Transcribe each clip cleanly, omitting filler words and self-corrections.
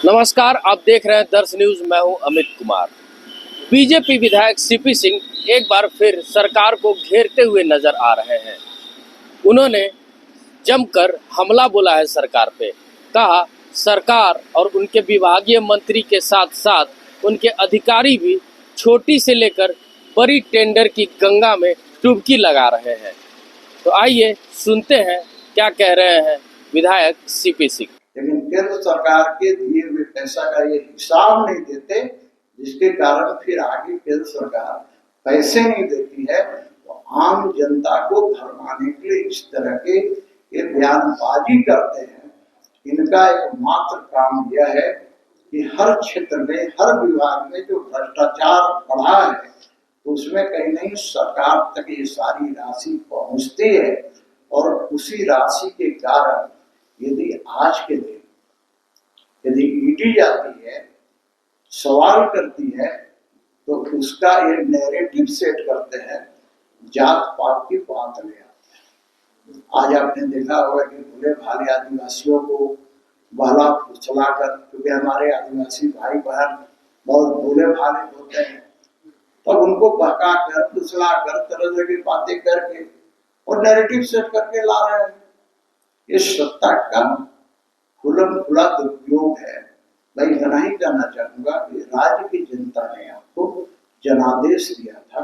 नमस्कार, आप देख रहे हैं दर्श न्यूज। मैं हूं अमित कुमार। बीजेपी विधायक सीपी सिंह एक बार फिर सरकार को घेरते हुए नजर आ रहे हैं। उन्होंने जमकर हमला बोला है सरकार पे। कहा सरकार और उनके विभागीय मंत्री के साथ साथ उनके अधिकारी भी छोटी से लेकर बड़ी टेंडर की गंगा में डुबकी लगा रहे हैं। तो आइए सुनते हैं क्या कह रहे हैं विधायक सीपी सिंह। लेकिन केंद्र सरकार के दिए हुए पैसा का ये हिसाब नहीं देते, जिसके कारण फिर आगे केंद्र सरकार पैसे नहीं देती है। तो आम जनता को भरमाने के लिए इस तरह के ये बयानबाजी करते हैं। इनका एकमात्र काम यह है कि हर क्षेत्र में, हर विभाग में जो भ्रष्टाचार बढ़ा है, तो उसमें कहीं नहीं सरकार तक ये सारी राशि पहुंचती है। और उसी राशि के कारण यदि आज के दिन यदि ईडी जाती है, सवाल करती है, तो उसका ये नैरेटिव सेट करते हैं, जात पात की बात ले आते हैं। आज आपने देखा होगा कि भोले भाले आदिवासियों को बहला फुसला कर, क्योंकि हमारे आदिवासी भाई बहन बहुत भोले भाले होते हैं, तब उनको बहका कर, फुसला कर, तरह तरह की बातें करके और नैरेटिव सेट करके ला रहे हैं। ये सत्ता का खुला खुला दुरुपयोग है। मैं इतना ही कहना चाहूंगा कि राज्य की जनता ने आपको जनादेश दिया था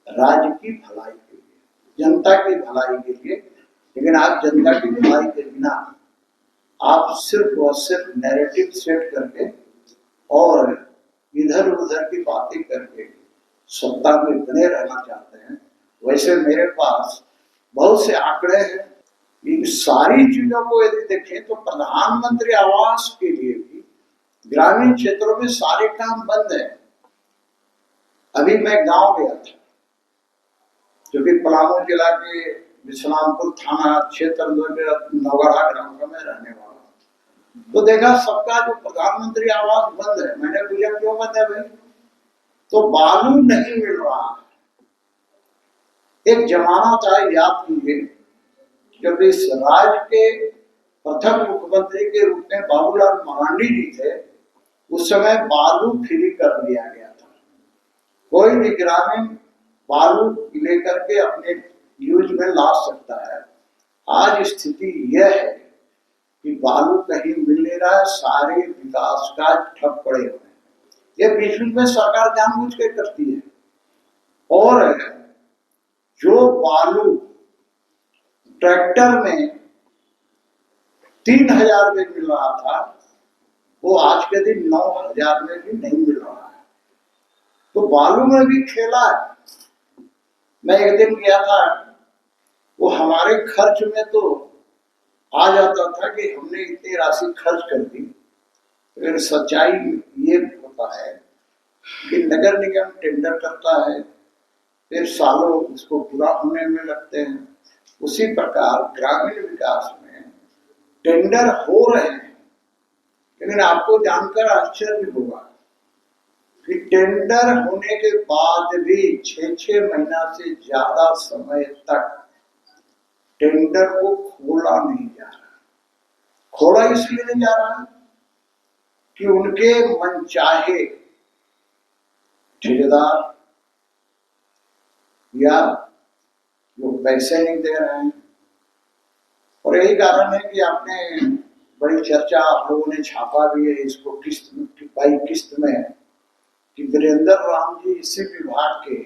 राज्य की भलाई के लिए, जनता की भलाई के लिए, लेकिन आप जनता की भलाई के बिना आप सिर्फ और सिर्फ नैरेटिव सेट करके और इधर उधर की बातें करके सत्ता में बने रहना चाहते हैं। वैसे मेरे पास बहुत से आंकड़े हैं। इन सारी चीजों को यदि देखें तो प्रधानमंत्री आवास के लिए भी ग्रामीण क्षेत्रों में सारे काम बंद है। अभी मैं गांव गया था, जो कि पलामू जिला के विश्रामपुर थाना क्षेत्र नवगढ़ा ग्राम का मैं रहने वाला हूँ। तो देखा सबका जो प्रधानमंत्री आवास बंद है। मैंने पूछा क्यों बंद है भाई? तो बालू नहीं मिल रहा है। एक जमाना था, याद कीजिए, जब इस राज्य के प्रथम मुख्यमंत्री के रूप में बाबूलाल मरांडी जी थे, उस समय बालू फ्री कर दिया गया था। कोई भी ग्रामीण बालू लेकर के अपने यूज में ला सकता है। आज स्थिति यह है कि बालू कहीं मिल नहीं रहा है, सारे विकास का ठप पड़े हुए हैं। ये बीच में सरकार जानबूझ के करती है। और जो बालू ट्रैक्टर में 3000 में मिल रहा था, वो आज के दिन 9000 में भी नहीं मिल रहा है। तो बालू में भी खेला है। मैं एक दिन गया था, वो हमारे खर्च में तो आ जाता था कि हमने इतनी राशि खर्च कर दी, लेकिन सच्चाई ये होता है कि नगर निगम टेंडर करता है, फिर सालों उसको पूरा होने में लगते हैं। उसी प्रकार ग्रामीण विकास में टेंडर हो रहे हैं, लेकिन आपको जानकर आश्चर्य होगा कि टेंडर होने के बाद भी 6-6 महीना से ज्यादा समय तक टेंडर को खोला नहीं जा रहा। खोला इसलिए नहीं जा रहा कि उनके मनचाहे ठेकेदार या जो पैसे नहीं दे रहे हैं। और यही कारण है कि आपने बड़ी चर्चा आप लोगों ने छापा भी है इसको किस्त बाई किस्त में, कि वीरेंद्र राम जी इसी विभाग के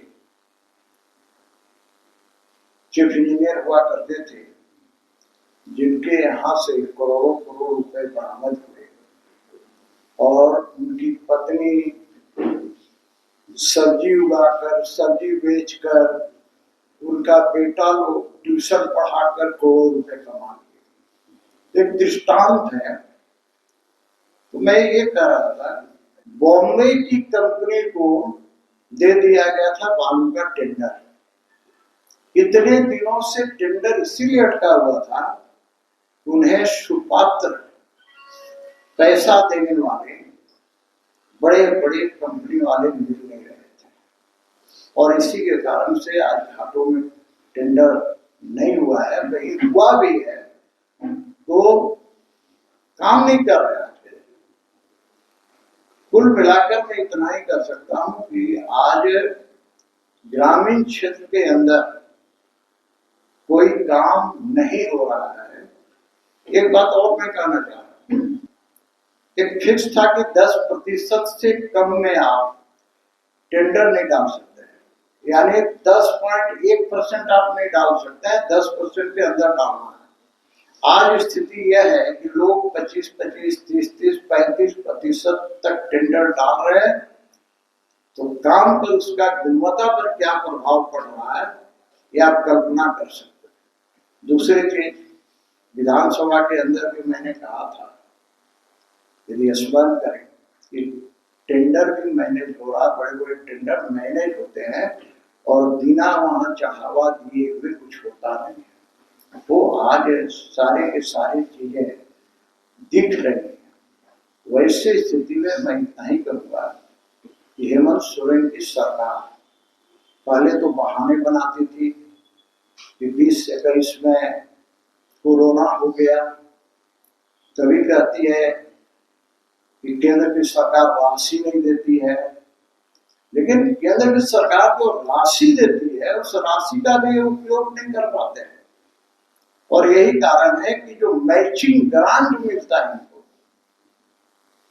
चीफ इंजीनियर हुआ करते थे, जिनके यहाँ से करोड़ों करोड़ रुपए बरामद हुए और उनकी पत्नी सब्जी उगाकर, सब्जी बेचकर, उनका बेटा लोग ट्यूशन पढ़ाकर करोड़ रुपए कमा लिए। एक दृष्टांत है। तो मैं ये कह रहा था, बॉम्बे की कंपनी को दे दिया गया था बालू का टेंडर। इतने दिनों से टेंडर इसीलिए अटका हुआ था, उन्हें सुपात्र पैसा देने वाले बड़े बड़े कंपनी वाले मिल नहीं रहे थे, और इसी के कारण से आज घाटों में टेंडर नहीं हुआ है। भाई हुआ भी है तो काम नहीं कर रहा है। कुल मिलाकर मैं इतना ही कर सकता हूं कि आज ग्रामीण क्षेत्र के अंदर कोई काम नहीं हो रहा है। एक बात और मैं कहना चाह रहा हूं, एक फिक्स था कि 10% से कम में आप टेंडर नहीं डाल सकते हैं, यानी 10.1% आप नहीं डाल सकते हैं, 10% के अंदर डालना है। आज स्थिति यह है कि लोग 25-25, 30-30, 35% तक टेंडर डाल रहे हैं। तो काम पर उसका गुणवत्ता पर क्या प्रभाव पड़ रहा है ये आप कल्पना कर सकते हैं। दूसरी चीज, विधानसभा के अंदर भी मैंने कहा था, यदि स्मरण करें कि टेंडर भी मैनेज हो रहा, बड़े बड़े टेंडर मैनेज होते हैं और बिना वहां चाहवा दिए हुए कुछ होता नहीं है। तो आज सारे के सारी चीजें दिख रही हैं। वैसे स्थिति में मैं इतना ही कहूँगा कि हेमंत सोरेन की सरकार पहले तो बहाने बनाती थी कि 20-21 में कोरोना हो गया, कभी कहती है कि केंद्र की सरकार राशि नहीं देती है, लेकिन केंद्र की सरकार जो राशि देती है उस राशि का भी उपयोग नहीं कर पाते हैं। और यही कारण है कि जो मैचिंग ग्रांट मिलता है इनको,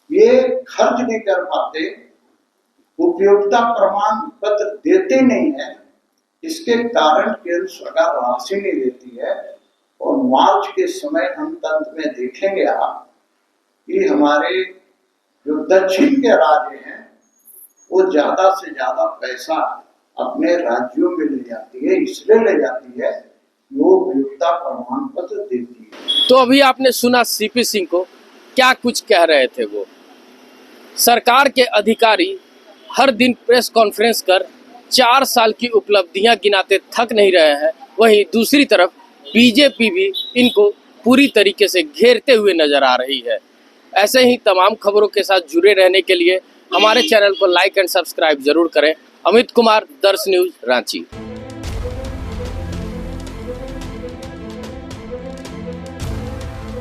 ये खर्च नहीं कर पाते, उपयोगिता प्रमाण पत्र देते नहीं है। इसके कारण केंद्र सरकार राशि नहीं देती है। और मार्च के समय अंत में देखेंगे आप कि हमारे जो दक्षिण के राज्य हैं वो ज्यादा से ज्यादा पैसा अपने राज्यों में ले जाती है, इसलिए ले जाती है वो उपयोगिता प्रमाण पत्र देती है। तो अभी आपने सुना सीपी सिंह को, क्या कुछ कह रहे थे वो। सरकार के अधिकारी हर दिन प्रेस कॉन्फ्रेंस कर 4 साल की उपलब्धियां गिनाते थक नहीं रहे हैं, वहीं दूसरी तरफ बीजेपी भी इनको पूरी तरीके से घेरते हुए नजर आ रही है। ऐसे ही तमाम खबरों के साथ जुड़े रहने के लिए हमारे चैनल को लाइक एंड सब्सक्राइब जरूर करें। अमित कुमार, दर्श न्यूज, रांची।